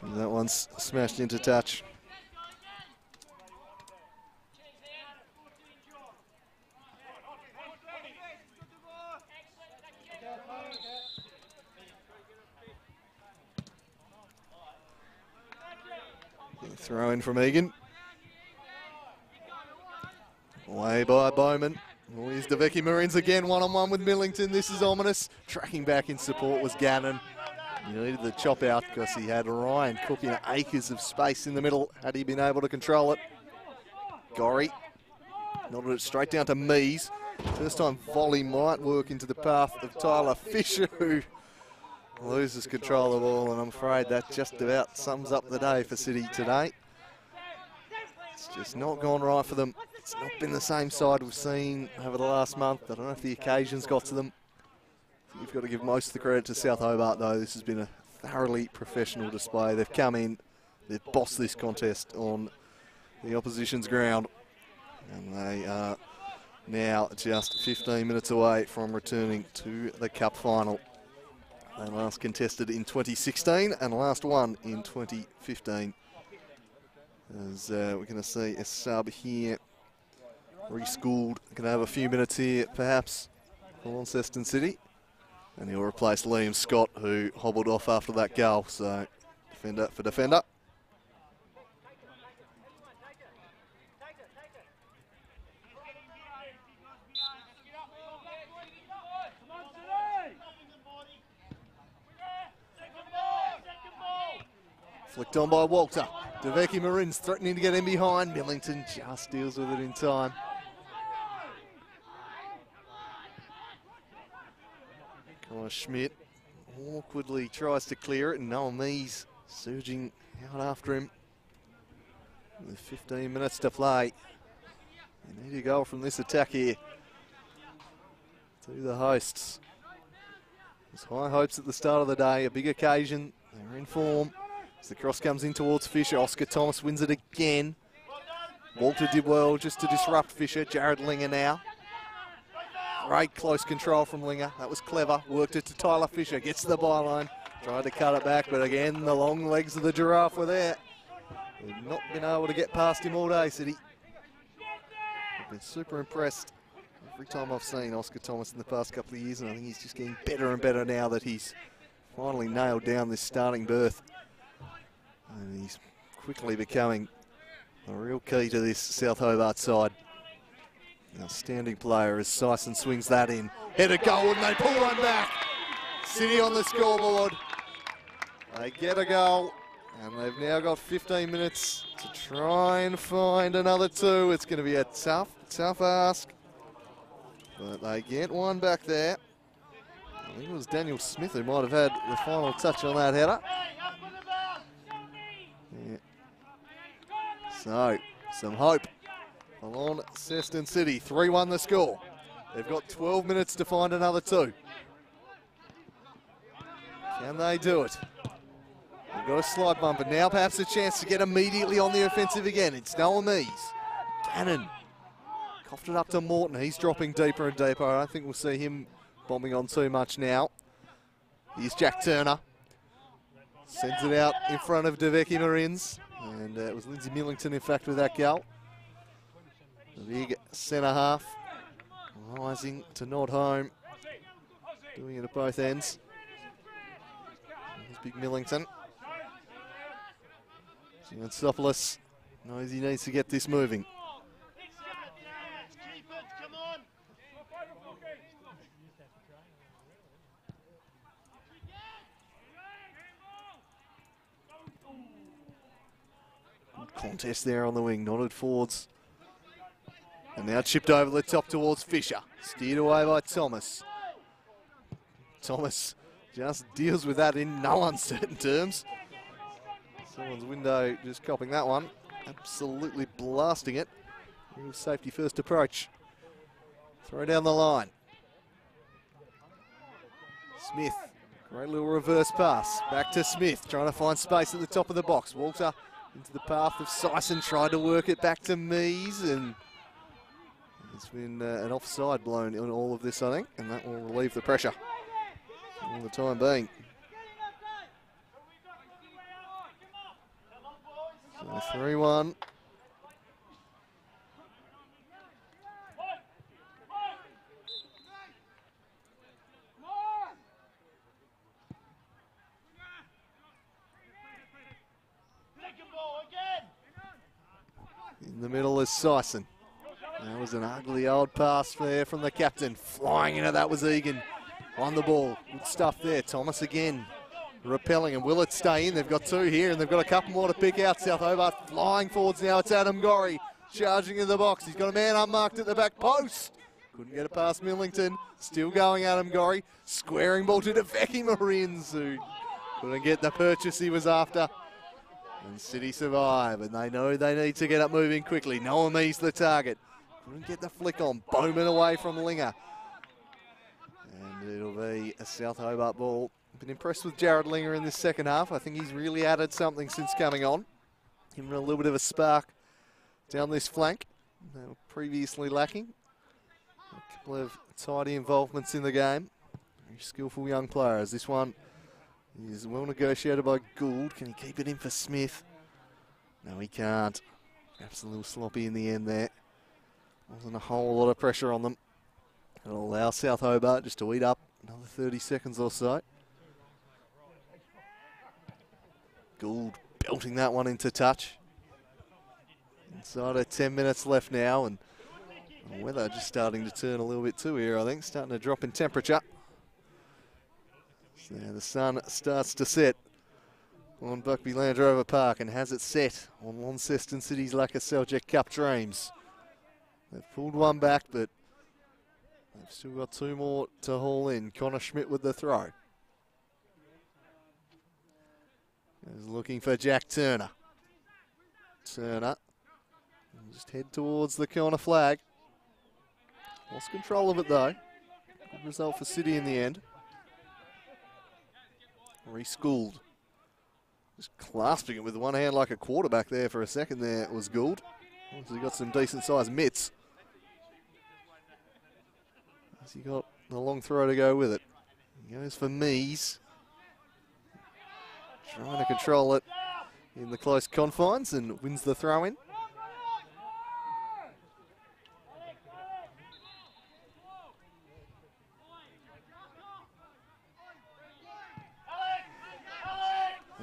And that one's smashed into touch. Throw in from Egan. Away by Bowman. Oh, here's Deveki Marines again, one-on-one with Millington. This is ominous. Tracking back in support was Gannon. He needed the chop out because he had Ryan cooking acres of space in the middle had he been able to control it. Gorry nodded it straight down to Mees. First time volley might work into the path of Tyler Fisher, who loses control of the ball, and I'm afraid that just about sums up the day for City today. It's just not gone right for them. It's not been the same side we've seen over the last month. I don't know if the occasions got to them. You've got to give most of the credit to South Hobart, though. This has been a thoroughly professional display. They've come in, they've bossed this contest on the opposition's ground, and they are now just 15 minutes away from returning to the Cup final. They last contested in 2016 and last won in 2015. As we're going to see a sub here, reschooled, going to have a few minutes here perhaps for Launceston City. And he'll replace Liam Scott, who hobbled off after that goal. So defender for defender. Flicked on by Walter. Deveki Marines threatening to get in behind. Millington just deals with it in time. Schmidt awkwardly tries to clear it, and Noah Mees surging out after him. With 15 minutes to play. They need a goal from this attack here to the hosts. There's high hopes at the start of the day, a big occasion. They're in form. As the cross comes in towards Fisher, Oscar Thomas wins it again. Walter did well just to disrupt Fisher. Jared Linger now. Great close control from Linger. That was clever. Worked it to Tyler Fisher. Gets to the byline. Tried to cut it back, but again, the long legs of the giraffe were there. They've not been able to get past him all day, City. I've been super impressed every time I've seen Oscar Thomas in the past couple of years, and I think he's just getting better and better now that he's finally nailed down this starting berth. And he's quickly becoming a real key to this South Hobart side. Outstanding player as Sison swings that in. Header goal, and they pull one back. City on the scoreboard. They get a goal, and they've now got 15 minutes to try and find another two. It's going to be a tough ask. But they get one back there. I think it was Daniel Smith who might have had the final touch on that header. Yeah. So, some hope. Launceston City, 3-1 the score. They've got 12 minutes to find another two. Can they do it? They've got a slide bumper. Now perhaps a chance to get immediately on the offensive again. It's Noah Mees. Gannon coughed it up to Morton. He's dropping deeper and deeper. I don't think we'll see him bombing on too much now. Here's Jack Turner. Sends it out in front of Deveki Marines. And it was Lindsay Millington, in fact, with that goal. The big centre half, rising to nod home, doing it at both ends. There's big Millington. Giansopoulos knows he needs to get this moving. Good contest there on the wing, nodded forwards. And now chipped over the top towards Fisher. Steered away by Thomas. Thomas just deals with that in no uncertain terms. Someone's window just copping that one. Absolutely blasting it. Real safety first approach. Throw down the line. Smith. Great little reverse pass. Back to Smith. Trying to find space at the top of the box. Walter into the path of Sison. Tried to work it back to Mees, and There's been an offside blown on all of this, I think, and that will relieve the pressure all the time being. So 3-1. In the middle is Sison. That was an ugly old pass there from the captain. Flying into that was Egan on the ball. Good stuff there. Thomas again repelling, and will it stay in? They've got two here, and they've got a couple more to pick out. South Hobart flying forwards now. It's Adam Gorry charging in the box. He's got a man unmarked at the back post. Couldn't get it past Millington. Still going Adam Gorry. Squaring ball to Deveki Marines, who couldn't get the purchase he was after. And City survive, and they know they need to get up moving quickly. Noami's the target. Couldn't get the flick on. Bowman away from Linger. And it'll be a South Hobart ball. Been impressed with Jared Linger in this second half. I think he's really added something since coming on. Given a little bit of a spark down this flank. They were previously lacking. A couple of tidy involvements in the game. Very skillful young players. This one is well negotiated by Gould. Can he keep it in for Smith? No, he can't. Perhaps a little sloppy in the end there. Wasn't a whole lot of pressure on them. It'll allow South Hobart just to eat up another 30 seconds or so. Gould belting that one into touch. Inside of 10 minutes left now, and the weather just starting to turn a little bit too here, I think. Starting to drop in temperature. So the sun starts to set on Buckby Land Rover Park, and has it set on Launceston City's Lakoseljac Cup dreams. They've pulled one back, but they've still got two more to haul in. Connor Schmidt with the throw. Is looking for Jack Turner. Turner will just head towards the corner flag. Lost control of it though. Good result for City in the end. Reece Gould. Just clasping it with one hand like a quarterback there for a second there was Gould. He got some decent sized mitts. Has he got the long throw to go with it? He goes for Mees. Trying to control it in the close confines and wins the throw in.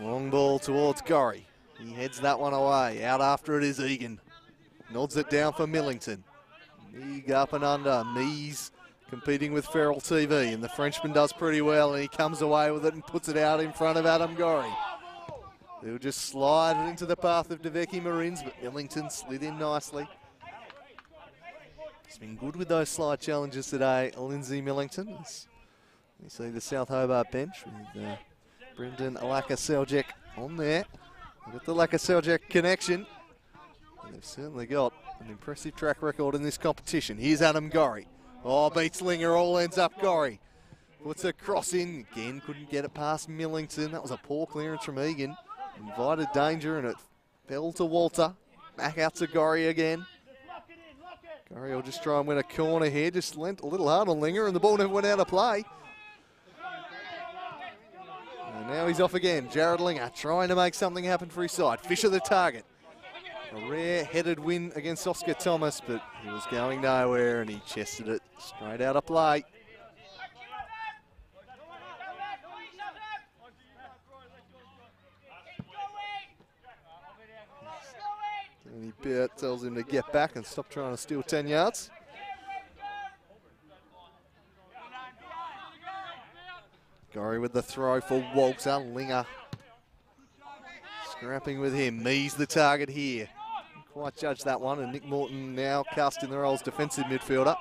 Long ball towards Gorry. He heads that one away. Out after it is Egan. Nods it down for Millington. Meeg up and under. Mees competing with Feral TV, and the Frenchman does pretty well, and he comes away with it and puts it out in front of Adam Gorry. They'll just slide it into the path of Deveki Marines, but Millington slid in nicely. He's been good with those slide challenges today, Lindsay Millington. You see the South Hobart bench with Brendan Lakoseljac on there. They've got the Lakoseljac connection. And they've certainly got an impressive track record in this competition. Here's Adam Gorry. Oh, beats Linger, all ends up Gorry. Puts a cross in, again, couldn't get it past Millington. That was a poor clearance from Egan. Invited danger and it fell to Walter. Back out to Gorry again. Gorry will just try and win a corner here. Just lent a little hard on Linger and the ball never went out of play. And now he's off again. Jared Linger trying to make something happen for his side. Fisher the target. A rare headed win against Oscar Thomas, but he was going nowhere and he chested it straight out of play. Tony Peart tells him to get back and stop trying to steal 10 yards. Gorry with the throw for Walter. Linger scrapping with him. Mees the target here. Quite judged that one, and Nick Morton now cast in the role as defensive midfielder.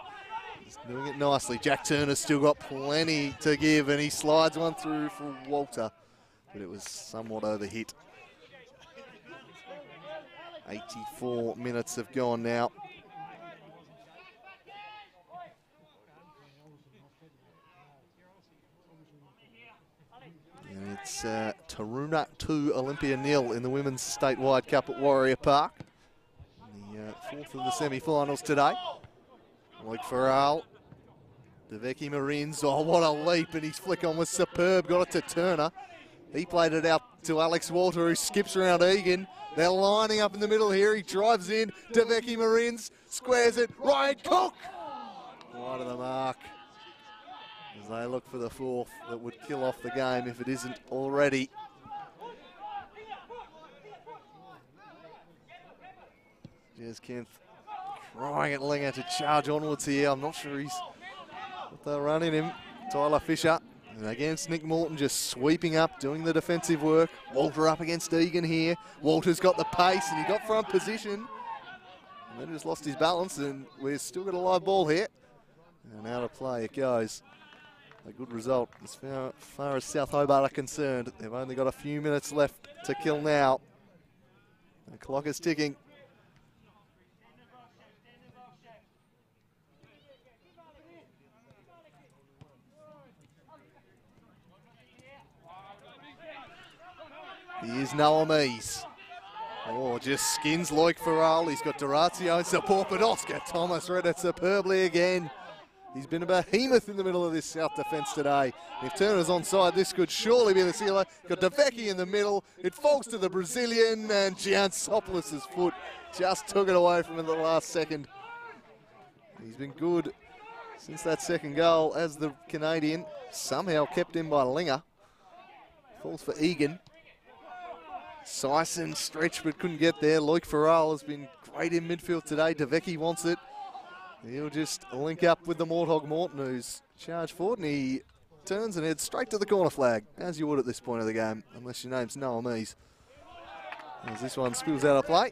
He's doing it nicely. Jack Turner's still got plenty to give, and he slides one through for Walter, but it was somewhat overhit. 84 minutes have gone now. And it's Taruna 2, Olympia 0 in the Women's Statewide Cup at Warrior Park. The fourth of the semi-finals today. Like Farrell. Devecchi Marins, oh what a leap, and his flick on was superb, got it to Turner. He played it out to Alex Walter, who skips around Egan. They're lining up in the middle here, he drives in, Devecchi Marins, squares it, Ryan Cook! Wide of the mark. As they look for the fourth that would kill off the game if it isn't already. Jez Kempf trying at Linger to charge onwards here. I'm not sure he's what they're running him. Tyler Fisher. And against Nick Morton, just sweeping up, doing the defensive work. Walter up against Egan here. Walter's got the pace and he got front position. And then just lost his balance, and we've still got a live ball here. And out of play it goes. A good result as far as South Hobart are concerned. They've only got a few minutes left to kill now. The clock is ticking. Here's Noah Mees. Oh, just skins Loic Farrell. He's got Durazio in support, but Oscar Thomas read it superbly again. He's been a behemoth in the middle of this South defence today. If Turner's onside, this could surely be the sealer. Got Devecchi in the middle. It falls to the Brazilian, and Giansopoulos' foot just took it away from him at the last second. He's been good since that second goal as the Canadian. Somehow kept in by Linger. Falls for Egan. Sison stretched but couldn't get there. Loic Farrell has been great in midfield today. Devecchi wants it. He'll just link up with the Morthog Morton, who's charged forward, and he turns and heads straight to the corner flag, as you would at this point of the game, unless your name's Noah Mees. As this one spills out of play.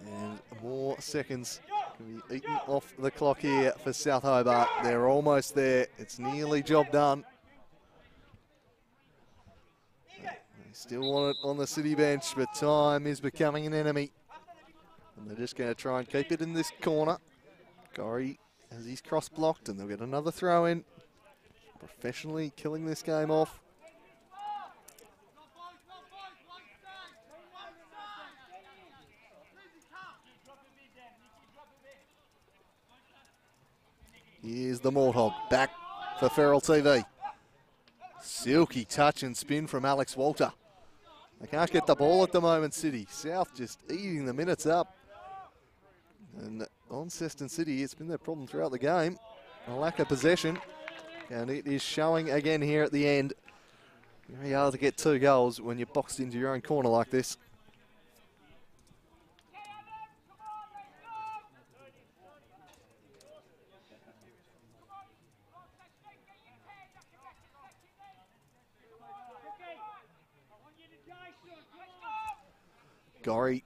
And more seconds can be eaten off the clock here for South Hobart. They're almost there. It's nearly job done. They still want it on the City bench, but time is becoming an enemy. And they're just going to try and keep it in this corner. Gorry has his cross blocked, and they'll get another throw in. Professionally killing this game off. Here's the Morthog back for Feral TV. Silky touch and spin from Alex Walter. They can't get the ball at the moment, City. South just eating the minutes up. And Launceston City, it's been their problem throughout the game. A lack of possession. And it is showing again here at the end. Very hard to get 2 goals when you're boxed into your own corner like this. Gorry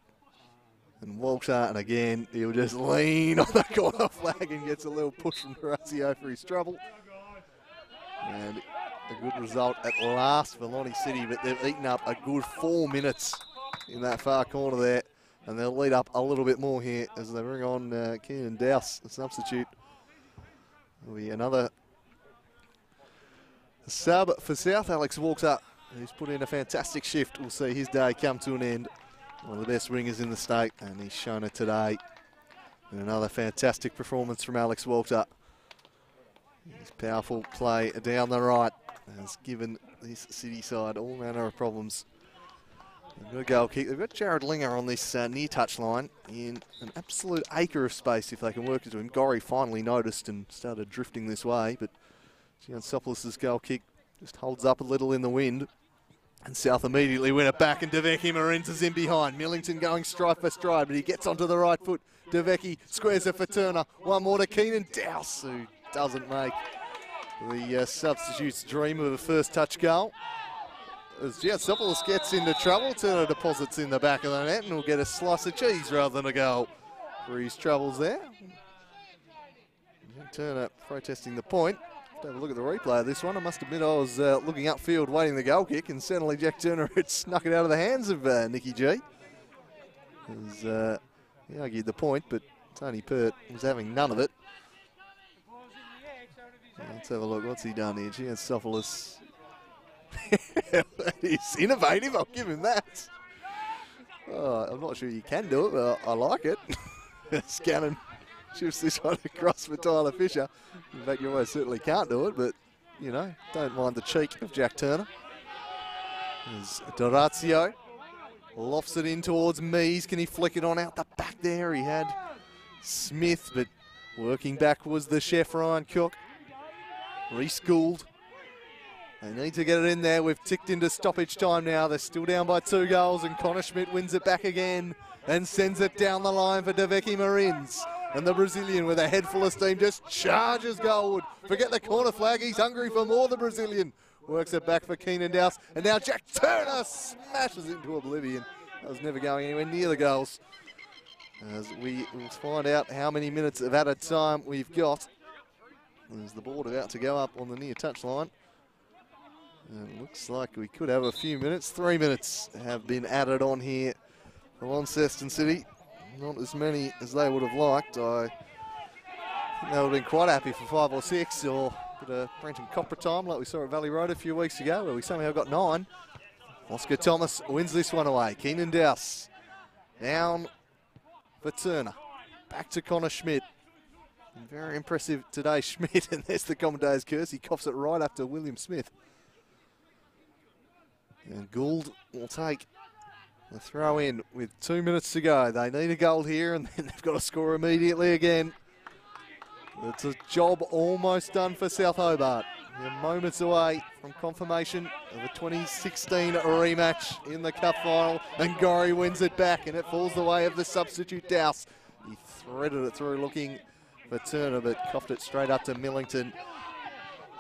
and Walter, and again, he'll just lean on the corner flag and gets a little push from Durazio for his trouble. And a good result at last for Lonnie City, but they've eaten up a good 4 minutes in that far corner there, and they'll lead up a little bit more here as they bring on Keenan Dowse, a substitute. There'll be another sub for South, Alex Walter, who's put in a fantastic shift. We'll see his day come to an end. One of the best wingers in the state, and he's shown it today. And another fantastic performance from Alex Walter. His powerful play down the right has given this City side all manner of problems. They've got a goal kick. They've got Jared Linger on this near touch line in an absolute acre of space if they can work into him. Gorry finally noticed and started drifting this way, but Giansopoulos' goal kick just holds up a little in the wind. And South immediately win it back, and Devecchi Marins is in behind. Millington going stride for stride, but he gets onto the right foot. Devecchi squares it for Turner. One more to Keenan Dowse, who doesn't make the substitute's dream of a first touch goal. As Giansopoulos gets into trouble, Turner deposits in the back of the net and will get a slice of cheese rather than a goal for his troubles there. Turner protesting the point. Have a look at the replay of this one. I must admit I was looking upfield waiting the goal kick, and suddenly Jack Turner had snuck it out of the hands of Nicky G. He argued the point, but Tony Pert was having none of it. Let's have a look. What's he done here? Giansopoulos. He's innovative. I'll give him that. Oh, I'm not sure you can do it, but I like it. Scannon Shifts this one across for Tyler Fisher. In fact, you almost certainly can't do it, but, you know, don't mind the cheek of Jack Turner. There's Dorazio. Lofts it in towards Mees. Can he flick it on out the back there? He had Smith, but working back was the chef, Ryan Cook. Reese Gould. They need to get it in there. We've ticked into stoppage time now. They're still down by 2 goals, and Connor Schmidt wins it back again and sends it down the line for Deveki Marins. And the Brazilian, with a head full of steam, just charges goalward. Forget the corner flag. He's hungry for more, the Brazilian. Works it back for Keenan Dowse. And now Jack Turner smashes into oblivion. That was never going anywhere near the goals. As we will find out how many minutes of added time we've got. There's the board about to go up on the near touchline. And it looks like we could have a few minutes. 3 minutes have been added on here for Launceston City. Not as many as they would have liked. I think they would have been quite happy for 5 or 6, or a bit of Brenton Copper time like we saw at Valley Road a few weeks ago, where we somehow got 9. Oscar Thomas wins this one away. Keenan Dowse down for Turner. Back to Connor Schmidt. Very impressive today, Schmidt, and there's the commentator's curse. He coughs it right up to William Smith. And Gould will take the throw in with 2 minutes to go. They need a goal here, and then they've got to score immediately again. It's a job almost done for South Hobart. They're moments away from confirmation of a 2016 rematch in the cup final, and Gorrie wins it back, and it falls the way of the substitute Dowse. He threaded it through looking for Turner, but coughed it straight up to Millington.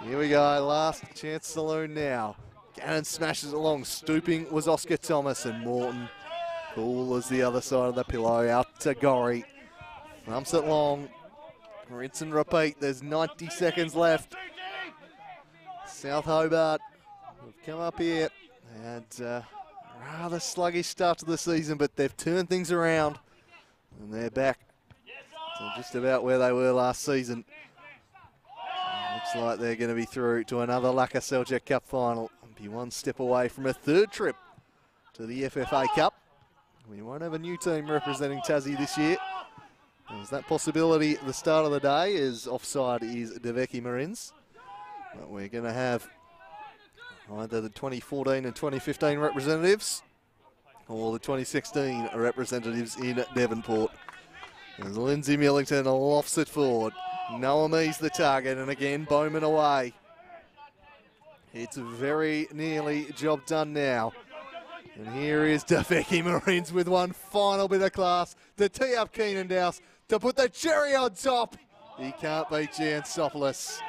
Here we go, last chance saloon now. Gannon smashes it along. Stooping was Oscar Thomas, and Morton cool as the other side of the pillow out to Gorrie. Thumps it long. Rinse and repeat. There's 90 seconds left. South Hobart have come up here and rather sluggish start to the season, but they've turned things around and they're back to just about where they were last season. Looks like they're going to be through to another Lakoseljac Cup final and be one step away from a 3rd trip to the FFA Cup. We won't have a new team representing Tassie this year. There's that possibility at the start of the day, as offside is Deveki Marins. But we're going to have either the 2014 and 2015 representatives or the 2016 representatives in Devonport. As Lindsay Millington lofts it forward. Noah Mees the target, and again Bowman away. It's very nearly job done now. And here is Deveki Marins with one final bit of class to tee up Keenan Dowse to put the cherry on top. He can't beat Giansopoulos,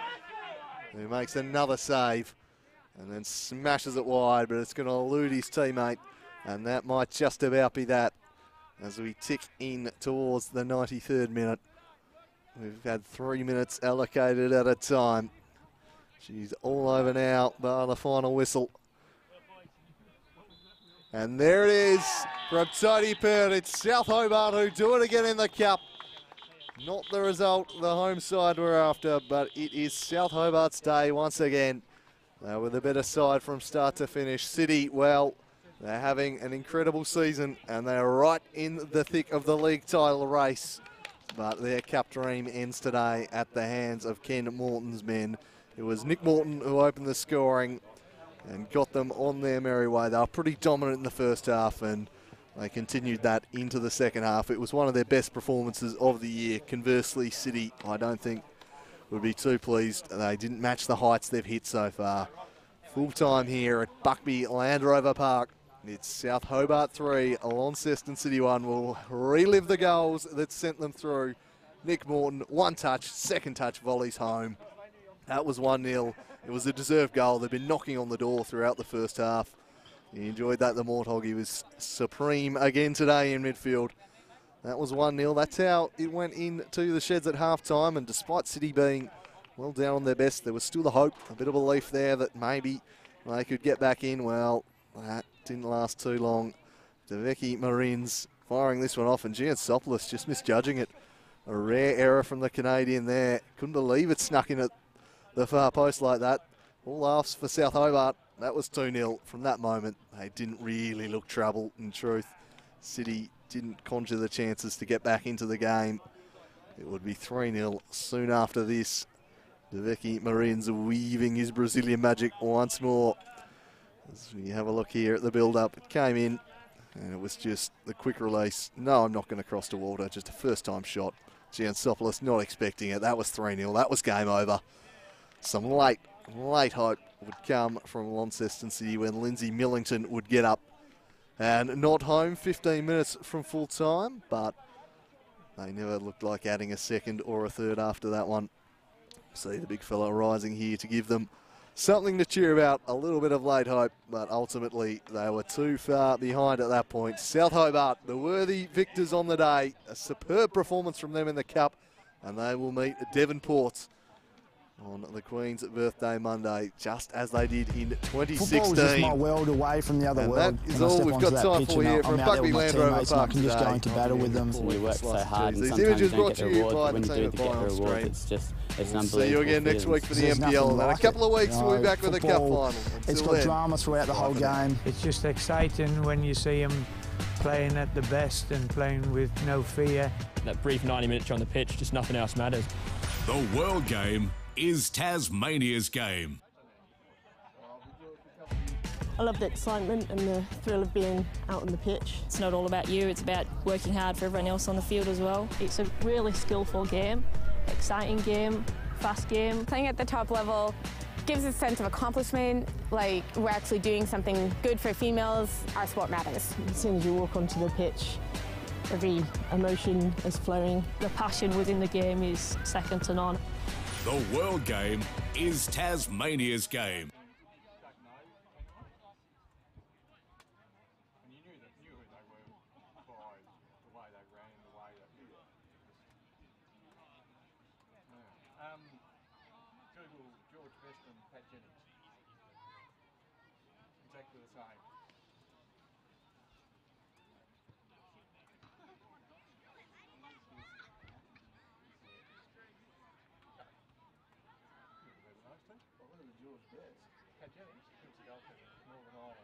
who makes another save and then smashes it wide, but it's going to elude his teammate, and that might just about be that as we tick in towards the 93rd minute. We've had 3 minutes allocated at a time. She's all over now by the final whistle. And there it is from Tony Peart. It's South Hobart who do it again in the cup. Not the result the home side were after, but it is South Hobart's day once again. They were the better side from start to finish. City, well, they're having an incredible season and they're right in the thick of the league title race. But their cup dream ends today at the hands of Ken Morton's men. It was Nick Morton who opened the scoring and got them on their merry way. They were pretty dominant in the first half, and they continued that into the second half. It was one of their best performances of the year. Conversely, City, I don't think, would be too pleased. They didn't match the heights they've hit so far. Full time here at Buckby Land Rover Park. It's South Hobart 3, Launceston City 1. Will relive the goals that sent them through. Nick Morton, one touch, second touch, volleys home. That was 1-0. It was a deserved goal. They've been knocking on the door throughout the first half. He enjoyed that, the Morthog. He was supreme again today in midfield. That was 1-0. That's how it went into the sheds at half-time, and despite City being well down on their best, there was still the hope, a bit of belief there that maybe they could get back in. Well, that didn't last too long. Deveki Marins firing this one off, and Giansopoulos just misjudging it. A rare error from the Canadian there. Couldn't believe it snuck in at the far post like that. All laughs for South Hobart. That was 2-0. From that moment, they didn't really look trouble, in truth. City didn't conjure the chances to get back into the game. It would be 3-0 soon after this. Devecchi Marins weaving his Brazilian magic once more. As we have a look here at the build-up, it came in and it was just the quick release. No, I'm not going to cross to water, just a first-time shot. Giansopoulos not expecting it. That was 3-0. That was game over. Some late hope would come from Launceston City when Lindsay Millington would get up and not home 15 minutes from full time, but they never looked like adding a second or a third after that one. See the big fella rising here to give them something to cheer about, a little bit of late hope, but ultimately they were too far behind at that point. South Hobart, the worthy victors on the day, a superb performance from them in the Cup, and they will meet Devonport on the Queen's birthday Monday, just as they did in 2016. Football is just my world away from the other and world. that is all we've got time for here from Buckley Land Rover Park today. I can just go into battle with them. You work so hard and these sometimes images you don't brought get to the you reward, by but when the you team do at get the Final reward, Stream. it's We'll unbelievable. see you again next week for the There's NPL, and then like a couple of weeks it. we'll be back with the Cup Football, final. It's Until got then, drama throughout the whole game. It's just exciting when you see them playing at the best and playing with no fear. That brief 90 minutes on the pitch, just nothing else matters. The World Game is Tasmania's game. I love the excitement and the thrill of being out on the pitch. It's not all about you, it's about working hard for everyone else on the field as well. It's a really skillful game, exciting game, fast game. Playing at the top level gives a sense of accomplishment, like we're actually doing something good for females. Our sport matters. As soon as you walk onto the pitch, every emotion is flowing. The passion within the game is second to none. The World Game is Tasmania's game. Exactly the same. Well, one of the George best. Pat Jennings, who's the goalkeeper, Northern Ireland.